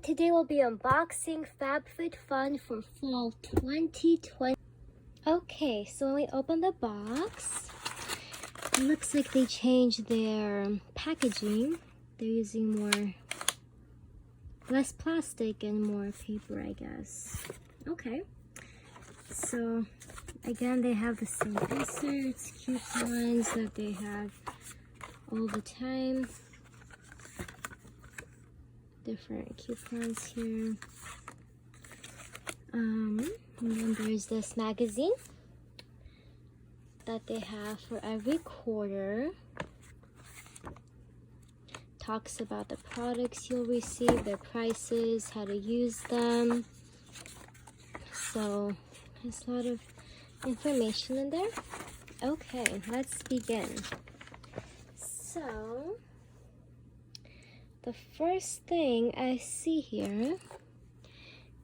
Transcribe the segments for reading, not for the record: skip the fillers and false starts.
Today we'll be unboxing Fabfitfun for fall 2020. Okay, so when we open the box, it looks like they changed their packaging. They're using less plastic and more paper, I guess. Okay, so again, they have the same inserts, coupons that they have all the time. Different coupons here. And then there's this magazine that they have for every quarter. Talks about the products you'll receive, their prices, how to use them. So there's a lot of information in there. Okay, let's begin. So the first thing I see here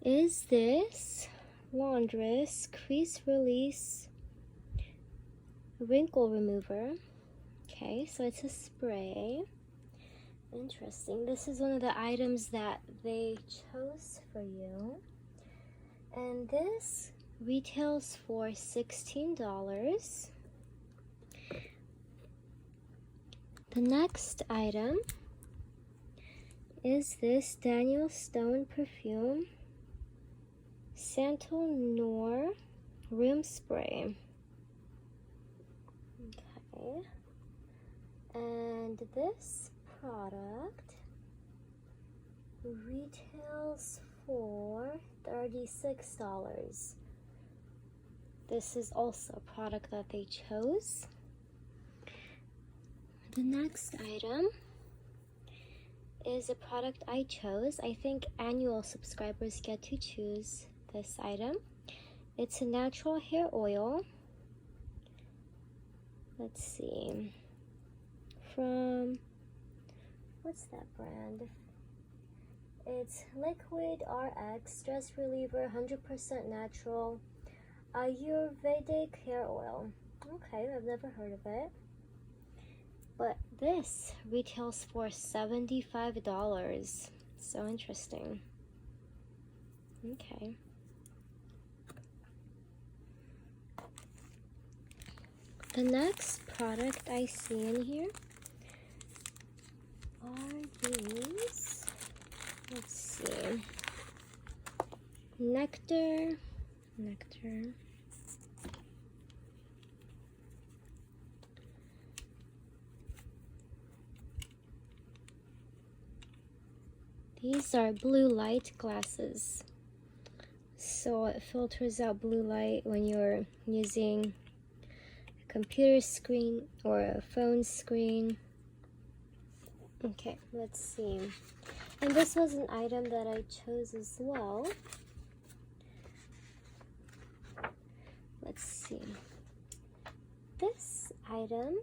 is this Laundress Crease Release Wrinkle Remover. Okay, so it's a spray. Interesting. This is one of the items that they chose for you. And this retails for $16. The next item is this Daniel Stone perfume Santal Noir room spray. Okay, and this product retails for $36. This is also a product that they chose. The next item is a product I chose. I think annual subscribers get to choose this item. It's a natural hair oil. Let's see. From, what's that brand? It's Liquid RX Stress Reliever, 100% natural Ayurvedic hair oil. Okay, I've never heard of it. But this retails for $75. So interesting. Okay. The next product I see in here are these. Let's see. Nectar. These are blue light glasses. So it filters out blue light when you're using a computer screen or a phone screen. Okay, let's see. And this was an item that I chose as well. Let's see. This item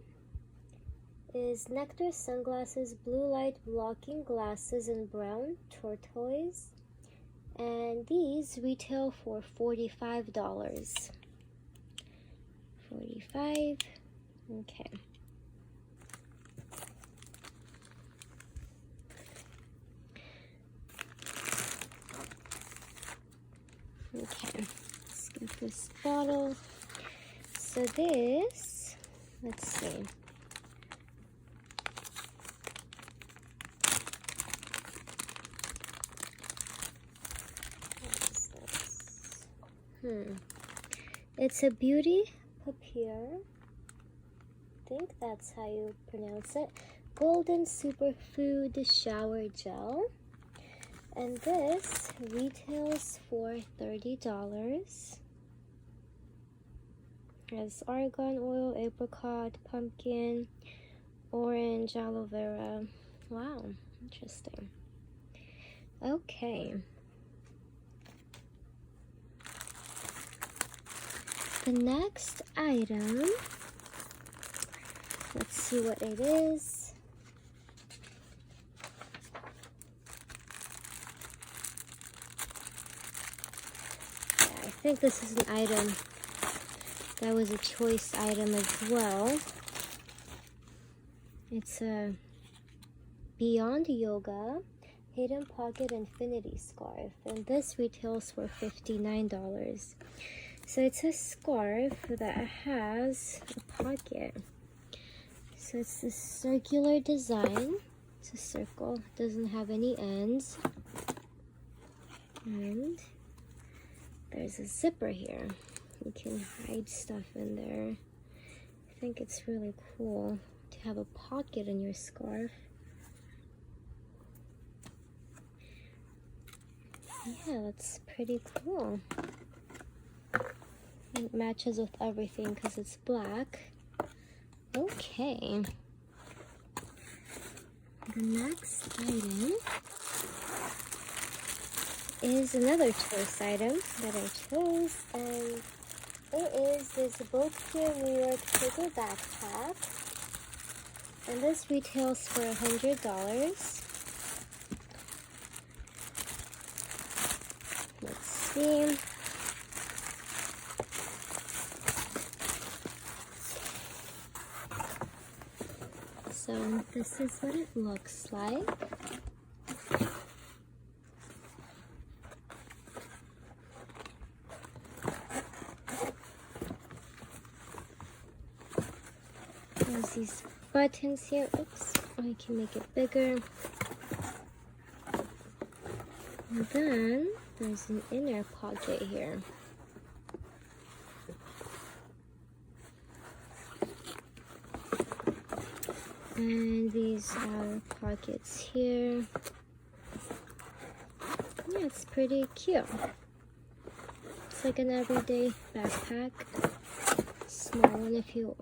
is Nectar Sunglasses Blue Light Blocking Glasses in brown turquoise, and these retail for $45. $45. Okay. Okay, let's get this bottle. So this, let's see. It's a beauty papier. I think that's how you pronounce it. Golden Superfood Shower Gel. And this retails for $30. It has argan oil, apricot, pumpkin, orange, aloe vera. Wow, interesting. Okay. The next item, let's see what it is. Yeah, I think this is an item that was a choice item as well. It's a Beyond Yoga Hidden Pocket Infinity Scarf, and this retails for $59. So it's a scarf that has a pocket. So it's this circular design. It's a circle, doesn't have any ends. And there's a zipper here. You can hide stuff in there. I think it's really cool to have a pocket in your scarf. Yeah, that's pretty cool. It matches with everything because it's black. Okay. The next item is another choice item that I chose, and it is this bulkier New York paper backpack, and this retails for $100. Let's see. So this is what it looks like. There's these buttons here. Oops, I can make it bigger. And then there's an inner pocket here. And these are pockets here. Yeah, it's pretty cute. It's like an everyday backpack. Small one if you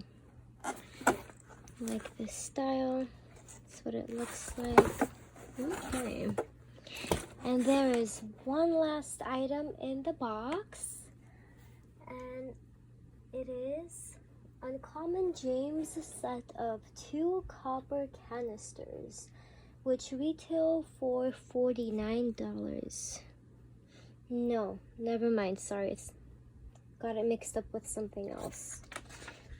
like this style. That's what it looks like. Okay. And there is one last item in the box. And it is Uncommon James set of 2 copper canisters, which retail for $49. No, never mind. Sorry, it's got it mixed up with something else.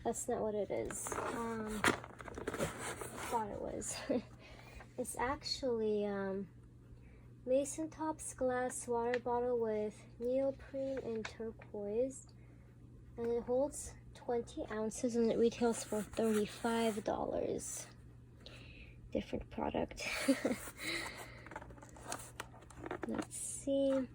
That's not what it is. Thought it was. It's actually Mason Top's glass water bottle with neoprene and turquoise, and it holds 20 ounces and it retails for $35. Different product. Let's see.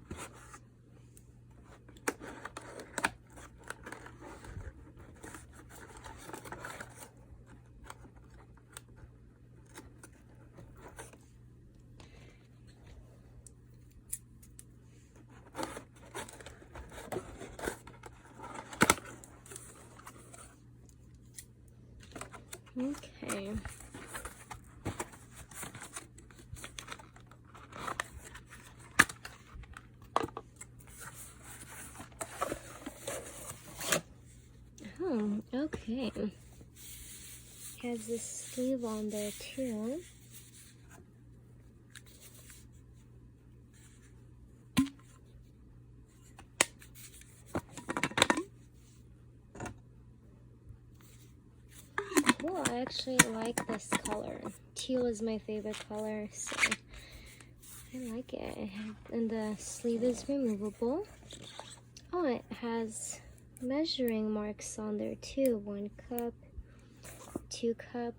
Okay. Oh, okay. Has this sleeve on there too. Cool, I actually like this color. Teal is my favorite color, so I like it. And the sleeve is removable. Oh, it has measuring marks on there too. 1 cup, 2 cup.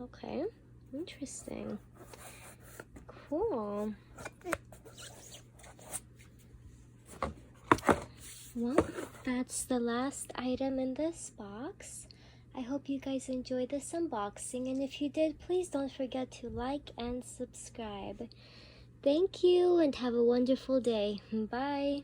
Okay, interesting. Cool. Well, that's the last item in this box. I hope you guys enjoyed this unboxing, and if you did, please don't forget to like and subscribe. Thank you and have a wonderful day. Bye.